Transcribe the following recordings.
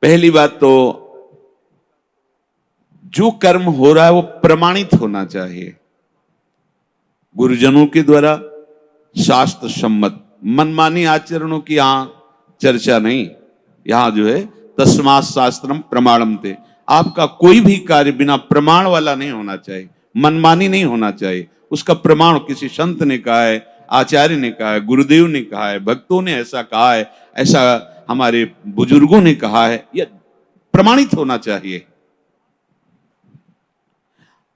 पहली बात तो जो कर्म हो रहा है वो प्रमाणित होना चाहिए, गुरुजनों के द्वारा शास्त्र सम्मत। मनमानी आचरणों की यहां चर्चा नहीं। यहां जो है तस्मात् शास्त्रम प्रमाणम थे, आपका कोई भी कार्य बिना प्रमाण वाला नहीं होना चाहिए, मनमानी नहीं होना चाहिए। उसका प्रमाण किसी संत ने कहा है, आचार्य ने कहा है, गुरुदेव ने कहा है, भक्तों ने ऐसा कहा है, ऐसा हमारे बुजुर्गों ने कहा है, यह प्रमाणित होना चाहिए।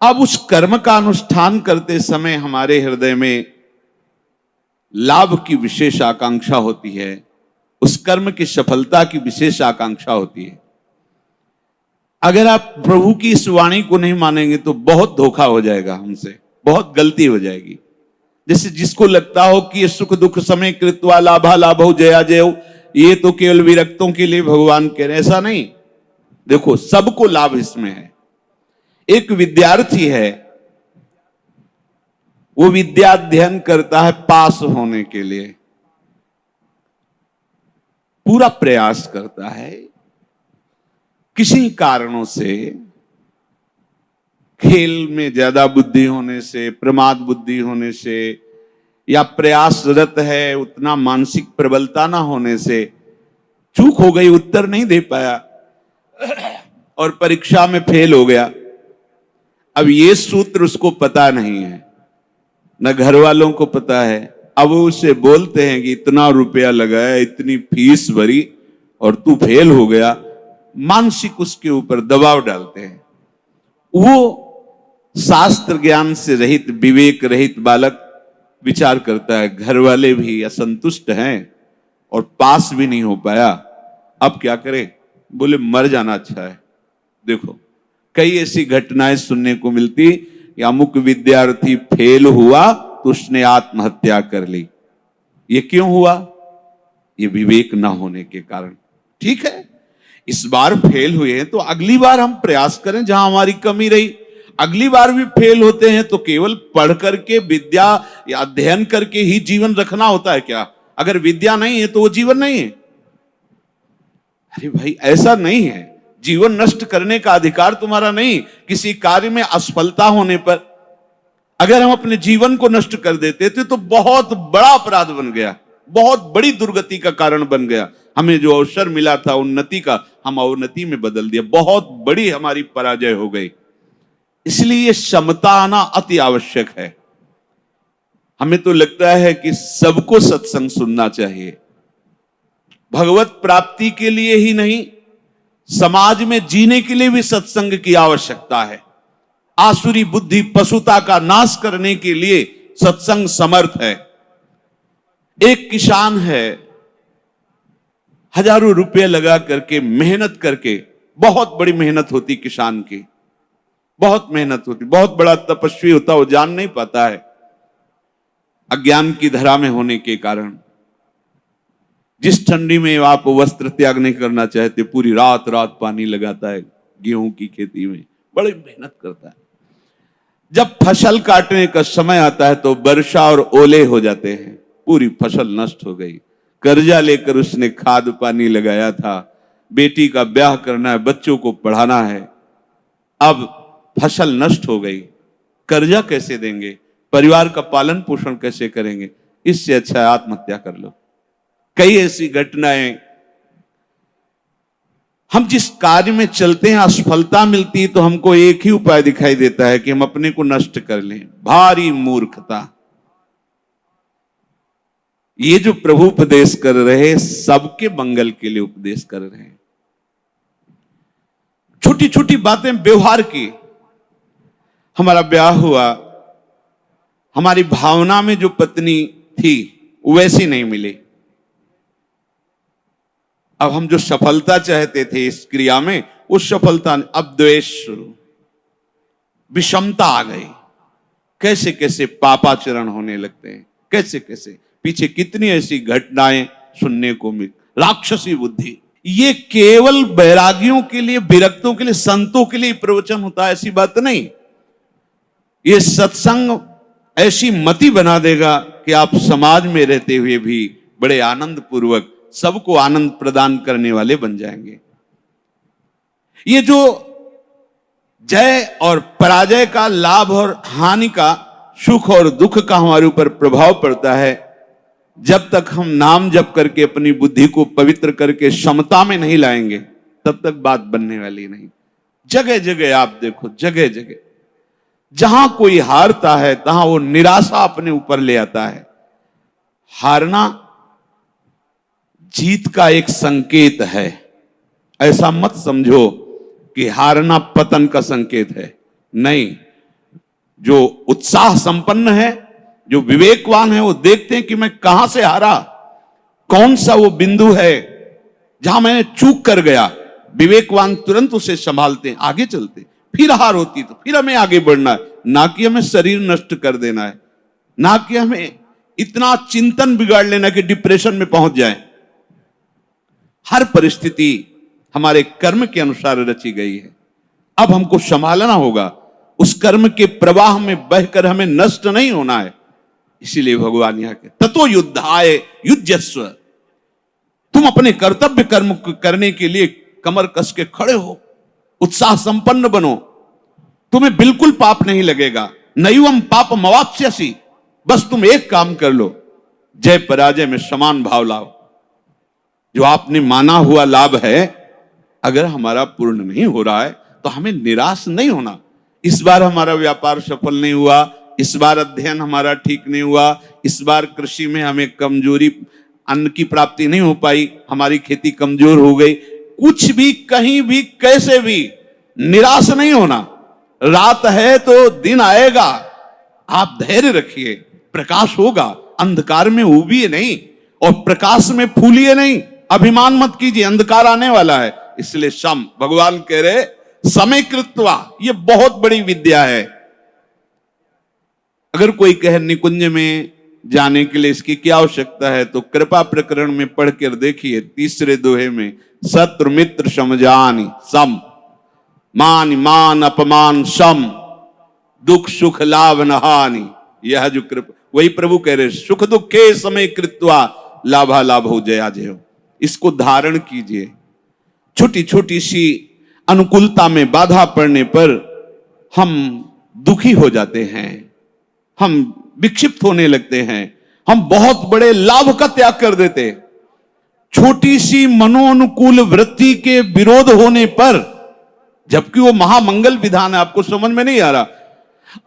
अब उस कर्म का अनुष्ठान करते समय हमारे हृदय में लाभ की विशेष आकांक्षा होती है, उस कर्म की सफलता की विशेष आकांक्षा होती है। अगर आप प्रभु की इस वाणी को नहीं मानेंगे तो बहुत धोखा हो जाएगा हमसे, बहुत गलती हो जाएगी। जैसे जिसको लगता हो कि ये सुख दुख समय कृत्वा लाभा लाभो जया जय, ये तो केवल विरक्तों के लिए भगवान कह रहे, ऐसा नहीं। देखो सबको लाभ इसमें है। एक विद्यार्थी है, वो विद्या अध्ययन करता है पास होने के लिए, पूरा प्रयास करता है। किसी कारणों से, खेल में ज्यादा बुद्धि होने से, प्रमाद बुद्धि होने से, या प्रयासरत है उतना मानसिक प्रबलता ना होने से चूक हो गई, उत्तर नहीं दे पाया और परीक्षा में फेल हो गया। अब ये सूत्र उसको पता नहीं है, न घर वालों को पता है। अब उसे बोलते हैं कि इतना रुपया लगाया, इतनी फीस भरी और तू फेल हो गया, मानसिक उसके ऊपर दबाव डालते हैं। वो शास्त्र ज्ञान से रहित, विवेक रहित बालक विचार करता है घर वाले भी असंतुष्ट हैं और पास भी नहीं हो पाया, अब क्या करे? बोले मर जाना अच्छा है। देखो कई ऐसी घटनाएं सुनने को मिलती कि अमुक विद्यार्थी फेल हुआ तो उसने आत्महत्या कर ली। ये क्यों हुआ? ये विवेक ना होने के कारण। ठीक है, इस बार फेल हुए हैं तो अगली बार हम प्रयास करें जहां हमारी कमी रही। अगली बार भी फेल होते हैं तो केवल पढ़ करके, विद्या या अध्ययन करके ही जीवन रखना होता है क्या? अगर विद्या नहीं है तो वो जीवन नहीं है। अरे भाई ऐसा नहीं है, जीवन नष्ट करने का अधिकार तुम्हारा नहीं। किसी कार्य में असफलता होने पर अगर हम अपने जीवन को नष्ट कर देते थे तो बहुत बड़ा अपराध बन गया, बहुत बड़ी दुर्गति का कारण बन गया। हमें जो अवसर मिला था उन्नति का, हम अवनति में बदल दिया, बहुत बड़ी हमारी पराजय हो गई। इसलिए समता आना अति आवश्यक है। हमें तो लगता है कि सबको सत्संग सुनना चाहिए, भगवत प्राप्ति के लिए ही नहीं, समाज में जीने के लिए भी सत्संग की आवश्यकता है। आसुरी बुद्धि पशुता का नाश करने के लिए सत्संग समर्थ है। एक किसान है, हजारों रुपए लगा करके मेहनत करके, बहुत बड़ी मेहनत होती किसान की, बहुत मेहनत होती, बहुत बड़ा तपस्वी होता, वो जान नहीं पाता है अज्ञान की धरा में होने के कारण। जिस ठंडी में आप वस्त्र त्याग नहीं करना चाहते, पूरी रात रात पानी लगाता है गेहूं की खेती में, बड़ी मेहनत करता है। जब फसल काटने का समय आता है तो वर्षा और ओले हो जाते हैं, पूरी फसल नष्ट हो गई। कर्जा लेकर उसने खाद पानी लगाया था, बेटी का ब्याह करना है, बच्चों को पढ़ाना है, अब फसल नष्ट हो गई। कर्जा कैसे देंगे? परिवार का पालन पोषण कैसे करेंगे? इससे अच्छा है आत्महत्या कर लो। कई ऐसी घटनाएं, हम जिस कार्य में चलते हैं असफलता मिलती है तो हमको एक ही उपाय दिखाई देता है कि हम अपने को नष्ट कर लें। भारी मूर्खता। ये जो प्रभु उपदेश कर रहे, सबके मंगल के लिए उपदेश कर रहे हैं। छोटी छोटी बातें व्यवहार की। हमारा ब्याह हुआ, हमारी भावना में जो पत्नी थी वैसी नहीं मिली। अब हम जो सफलता चाहते थे इस क्रिया में, उस सफलता ने, अब द्वेष शुरू, विषमता आ गई। कैसे कैसे पापाचरण होने लगते हैं, कैसे कैसे पीछे कितनी ऐसी घटनाएं सुनने को मिल। राक्षसी बुद्धि। ये केवल बैरागियों के लिए, विरक्तों के लिए, संतों के लिए प्रवचन होता है, ऐसी बात नहीं। ये सत्संग ऐसी मति बना देगा कि आप समाज में रहते हुए भी बड़े आनंद पूर्वक सबको आनंद प्रदान करने वाले बन जाएंगे। ये जो जय और पराजय का, लाभ और हानि का, सुख और दुख का हमारे ऊपर प्रभाव पड़ता है, जब तक हम नाम जप करके अपनी बुद्धि को पवित्र करके समता में नहीं लाएंगे, तब तक बात बनने वाली नहीं। जगह जगह आप देखो, जगह जगह जहां कोई हारता है तहां वो निराशा अपने ऊपर ले आता है। हारना जीत का एक संकेत है। ऐसा मत समझो कि हारना पतन का संकेत है, नहीं। जो उत्साह संपन्न है, जो विवेकवान है, वो देखते हैं कि मैं कहां से हारा, कौन सा वो बिंदु है जहां मैंने चूक कर गया। विवेकवान तुरंत उसे संभालते हैं, आगे चलते। फिर हार होती तो फिर हमें आगे बढ़ना है, ना कि हमें शरीर नष्ट कर देना है, ना कि हमें इतना चिंतन बिगाड़ लेना कि डिप्रेशन में पहुंच जाए। हर परिस्थिति हमारे कर्म के अनुसार रची गई है। अब हमको संभालना होगा, उस कर्म के प्रवाह में बहकर हमें नष्ट नहीं होना है। इसीलिए भगवान यहां के ततो युद्धाय युज्यस्व, तुम अपने कर्तव्य कर्म करने के लिए कमर कस के खड़े हो, उत्साह संपन्न बनो, तुम्हें बिल्कुल पाप नहीं लगेगा। नैवम पाप मवाप्स्यसि, बस तुम एक काम कर लो, जय पराजय में समान भाव लाओ। जो आपने माना हुआ लाभ है, अगर हमारा पूर्ण नहीं हो रहा है तो हमें निराश नहीं होना। इस बार हमारा व्यापार सफल नहीं हुआ, इस बार अध्ययन हमारा ठीक नहीं हुआ, इस बार कृषि में हमें कमजोरी, अन्न की प्राप्ति नहीं हो पाई, हमारी खेती कमजोर हो गई, कुछ भी, कहीं भी, कैसे भी निराश नहीं होना। रात है तो दिन आएगा, आप धैर्य रखिए, प्रकाश होगा। अंधकार में उबिए नहीं और प्रकाश में फूलिए नहीं। अभिमान मत कीजिए, अंधकार आने वाला है। इसलिए सम, भगवान कह रहे समय कृत्वा, ये बहुत बड़ी विद्या है। अगर कोई कहे निकुंज में जाने के लिए इसकी क्या आवश्यकता है, तो कृपा प्रकरण में पढ़कर देखिए, तीसरे दोहे में, शत्रु मित्र समझानी सम, मान मान अपमान सम, दुख सुख लाभ न हानि। यह जो कृपा, वही प्रभु कह रहे, सुख दुखे समय कृत्वा लाभा लाभ हो जया जय हो। इसको धारण कीजिए। छोटी छोटी सी अनुकूलता में बाधा पड़ने पर हम दुखी हो जाते हैं, हम विक्षिप्त होने लगते हैं, हम बहुत बड़े लाभ का त्याग कर देते हैं। छोटी सी मनोनुकूल वृत्ति के विरोध होने पर, जबकि वो महामंगल विधान है, आपको समझ में नहीं आ रहा,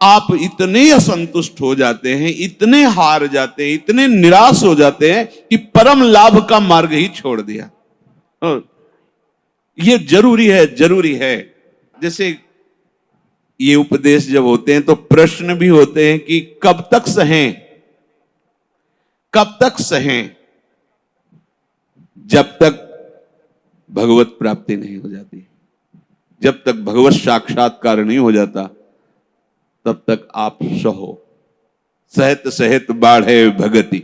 आप इतने असंतुष्ट हो जाते हैं, इतने हार जाते हैं, इतने निराश हो जाते हैं कि परम लाभ का मार्ग ही छोड़ दिया। ये जरूरी है, जरूरी है। जैसे ये उपदेश जब होते हैं तो प्रश्न भी होते हैं कि कब तक सहें, कब तक सहें? जब तक भगवत प्राप्ति नहीं हो जाती, जब तक भगवत साक्षात्कार नहीं हो जाता, तब तक आप सहो। सहत सहत बाढ़े भगति,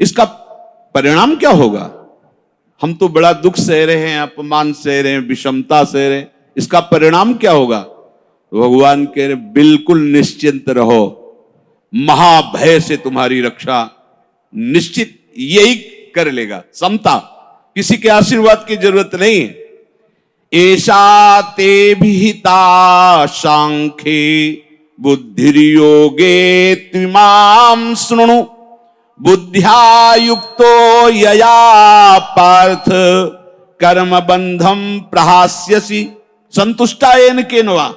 इसका परिणाम क्या होगा? हम तो बड़ा दुख सह रहे हैं, अपमान सह रहे हैं, विषमता सह रहे हैं, इसका परिणाम क्या होगा? भगवान कह रहे बिल्कुल निश्चिंत रहो, महाभय से तुम्हारी रक्षा निश्चित यही कर लेगा। समता, किसी के आशीर्वाद की जरूरत नहीं है। ऐसा ते विहिता सांख्ये बुद्धिर्योगे त्विमां शृणु, बुद्ध्या युक्तो यया पार्थ कर्म बंधम प्रहास्यसि संतुष्टायेन केनवा।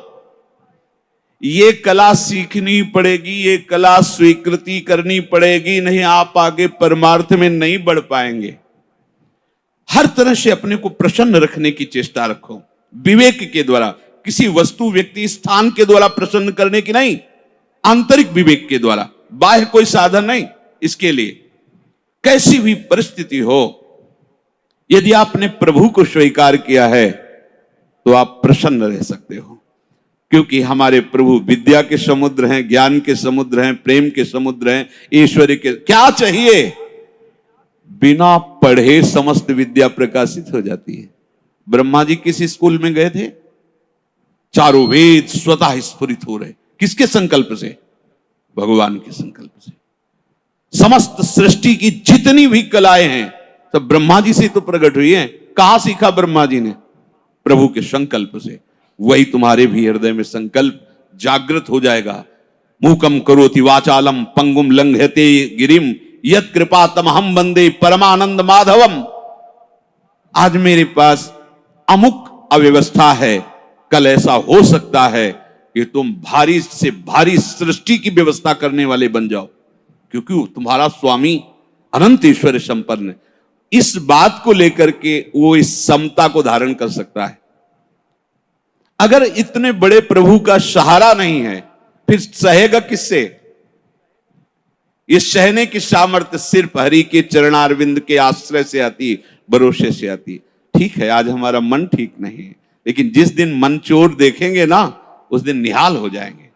ये कला सीखनी पड़ेगी, ये कला स्वीकृति करनी पड़ेगी, नहीं आप आगे परमार्थ में नहीं बढ़ पाएंगे। हर तरह से अपने को प्रसन्न रखने की चेष्टा रखो, विवेक के द्वारा, किसी वस्तु व्यक्ति स्थान के द्वारा प्रसन्न करने की नहीं, आंतरिक विवेक के द्वारा, बाह्य कोई साधन नहीं। इसके लिए कैसी भी परिस्थिति हो, यदि आपने प्रभु को स्वीकार किया है तो आप प्रसन्न रह सकते हो, क्योंकि हमारे प्रभु विद्या के समुद्र हैं, ज्ञान के समुद्र हैं, प्रेम के समुद्र हैं, ईश्वरी के। क्या चाहिए? बिना पढ़े समस्त विद्या प्रकाशित हो जाती है। ब्रह्मा जी किस स्कूल में गए थे? चारों वेद स्वतः स्फुरित हो रहे, किसके संकल्प से? भगवान के संकल्प से। समस्त सृष्टि की जितनी भी कलाएं हैं सब ब्रह्मा जी से तो प्रकट हुई हैं। कहां सीखा ब्रह्मा जी ने? प्रभु के संकल्प से। वही तुम्हारे भी हृदय में संकल्प जागृत हो जाएगा। मूकम करोति वाचालम पंगुम लंघयते गिरिम यत् कृपा तमहम वंदे परमानंद माधवम। आज मेरे पास अमुक अव्यवस्था है, कल ऐसा हो सकता है कि तुम भारी से भारी सृष्टि की व्यवस्था करने वाले बन जाओ, क्योंकि तुम्हारा स्वामी अनंत ईश्वर संपन्न है। इस बात को लेकर के वो इस समता को धारण कर सकता है। अगर इतने बड़े प्रभु का सहारा नहीं है, फिर सहेगा किससे? ये सहने की सामर्थ्य सिर्फ हरि के चरणारविंद के आश्रय से आती है, भरोसे से आती है। ठीक है, आज हमारा मन ठीक नहीं है, लेकिन जिस दिन मन चोर देखेंगे ना, उस दिन निहाल हो जाएंगे।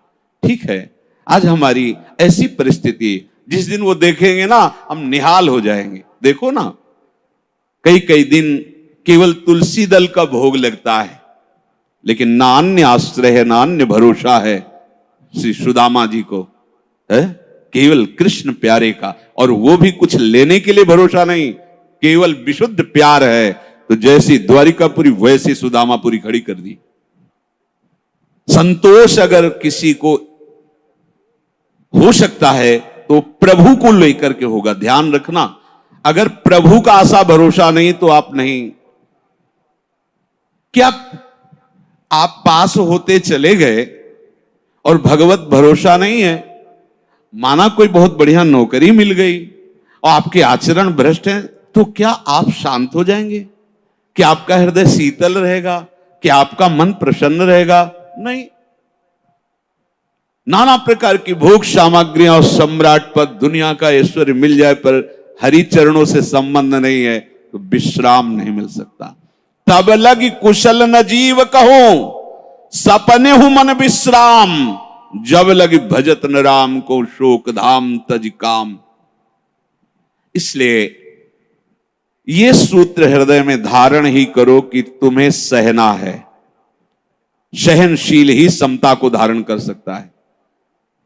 ठीक है, आज हमारी ऐसी परिस्थिति, जिस दिन वो देखेंगे ना, हम निहाल हो जाएंगे। देखो ना, कई कई दिन केवल तुलसी दल का भोग लगता है, लेकिन ना अन्य आश्रय है, ना अन्य भरोसा है श्री सुदामा जी को, है केवल कृष्ण प्यारे का। और वो भी कुछ लेने के लिए भरोसा नहीं, केवल विशुद्ध प्यार है। तो जैसी द्वारिकापुरी वैसी सुदामापुरी खड़ी कर दी। संतोष अगर किसी को हो सकता है तो प्रभु को लेकर के होगा। ध्यान रखना, अगर प्रभु का आशा भरोसा नहीं तो आप नहीं। क्या आप पास होते चले गए और भगवत भरोसा नहीं है? माना कोई बहुत बढ़िया नौकरी मिल गई और आपके आचरण भ्रष्ट हैं, तो क्या आप शांत हो जाएंगे? क्या आपका हृदय शीतल रहेगा? क्या आपका मन प्रसन्न रहेगा? नहीं। नाना प्रकार की भोग सामग्रियां और सम्राट पद, दुनिया का ऐश्वर्य मिल जाए, पर हरि चरणों से संबंध नहीं है तो विश्राम नहीं मिल सकता। तब लगी कुशल न जीव कहूं, सपने हूं मन विश्राम। जब लगी भजत न राम को, शोक धाम तज काम। इसलिए ये सूत्र हृदय में धारण ही करो कि तुम्हें सहना है। सहनशील ही समता को धारण कर सकता है।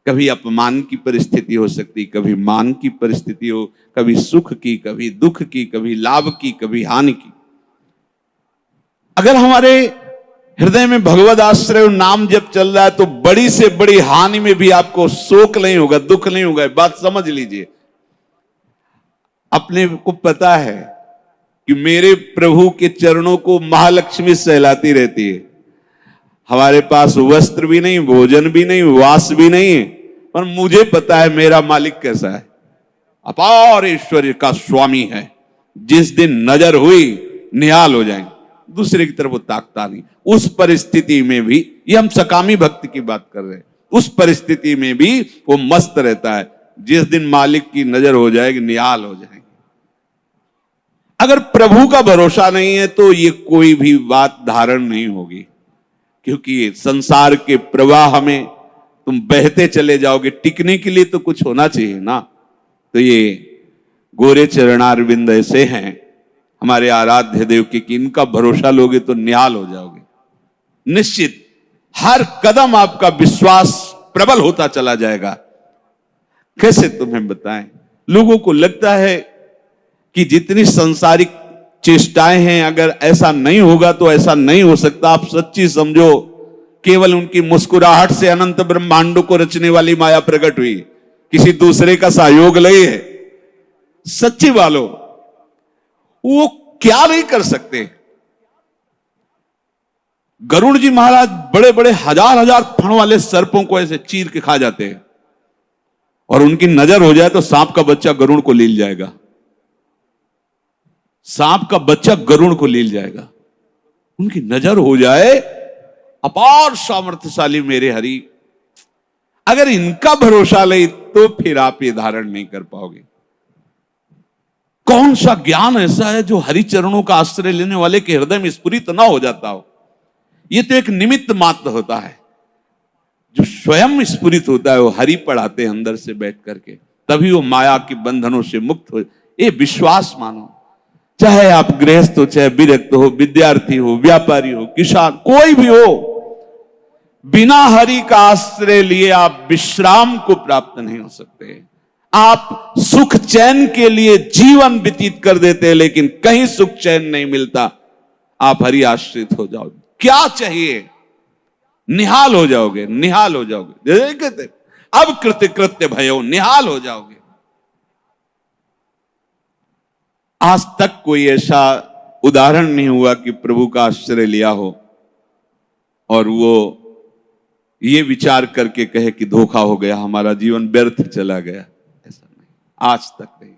कभी अपमान की परिस्थिति हो सकती, कभी मान की परिस्थिति हो, कभी सुख की, कभी दुख की, कभी लाभ की, कभी हानि की। अगर हमारे हृदय में भगवद आश्रय नाम जब चल रहा है तो बड़ी से बड़ी हानि में भी आपको शोक नहीं होगा, दुख नहीं होगा। बात समझ लीजिए। अपने को पता है कि मेरे प्रभु के चरणों को महालक्ष्मी सहलाती रहती है। हमारे पास वस्त्र भी नहीं, भोजन भी नहीं, वास भी नहीं है, पर मुझे पता है मेरा मालिक कैसा है। अपार ऐश्वर्य का स्वामी है। जिस दिन नजर हुई निहाल हो जाएंगे, दूसरे की तरफ वो ताकता नहीं। उस परिस्थिति में भी, ये हम सकामी भक्त की बात कर रहे हैं, उस परिस्थिति में भी वो मस्त रहता है। जिस दिन मालिक की नजर हो जाएगी निहाल हो जाएंगे। अगर प्रभु का भरोसा नहीं है तो ये कोई भी बात धारण नहीं होगी, क्योंकि संसार के प्रवाह में तुम बहते चले जाओगे। टिकने के लिए तो कुछ होना चाहिए ना। तो ये गोरे चरणारविंद ऐसे हैं हमारे आराध्य देव की, कि इनका भरोसा लोगे तो निहाल हो जाओगे। निश्चित हर कदम आपका विश्वास प्रबल होता चला जाएगा। कैसे तुम्हें बताएं? लोगों को लगता है कि जितनी सांसारिक चेष्टाएं हैं, अगर ऐसा नहीं होगा तो ऐसा नहीं हो सकता। आप सच्ची समझो, केवल उनकी मुस्कुराहट से अनंत ब्रह्मांडों को रचने वाली माया प्रकट हुई, किसी दूसरे का सहयोग नहीं है। सच्ची वालों, वो क्या नहीं कर सकते। गरुड़ जी महाराज बड़े बड़े हजार हजार फण वाले सर्पों को ऐसे चीर के खा जाते हैं, और उनकी नजर हो जाए तो सांप का बच्चा गरुड़ को लील जाएगा। सांप का बच्चा गरुड़ को लील जाएगा। उनकी नजर हो जाए, अपार सामर्थ्यशाली मेरे हरि। अगर इनका भरोसा ले तो फिर आप ये धारण नहीं कर पाओगे। कौन सा ज्ञान ऐसा है जो हरि चरणों का आश्रय लेने वाले के हृदय में स्फुरित ना हो जाता हो? ये तो एक निमित्त मात्र होता है। जो स्वयं स्फुरित होता है वो हरि पढ़ाते हैं अंदर से बैठ करके, तभी वो माया के बंधनों से मुक्त हो। ये विश्वास मानो। चाहे आप गृहस्थ हो, चाहे विरक्त हो, विद्यार्थी हो, व्यापारी हो, किसान, कोई भी हो, बिना हरि का आश्रय लिए आप विश्राम को प्राप्त नहीं हो सकते। आप सुख चैन के लिए जीवन व्यतीत कर देते हैं, लेकिन कहीं सुख चैन नहीं मिलता। आप हरि आश्रित हो जाओगे। क्या चाहिए, निहाल हो जाओगे, निहाल हो जाओगे। जैसे कहते अब कृत्य कृत्य भयो, निहाल हो जाओगे। आज तक कोई ऐसा उदाहरण नहीं हुआ कि प्रभु का आश्रय लिया हो और वो ये विचार करके कहे कि धोखा हो गया, हमारा जीवन व्यर्थ चला गया। ऐसा नहीं, आज तक नहीं।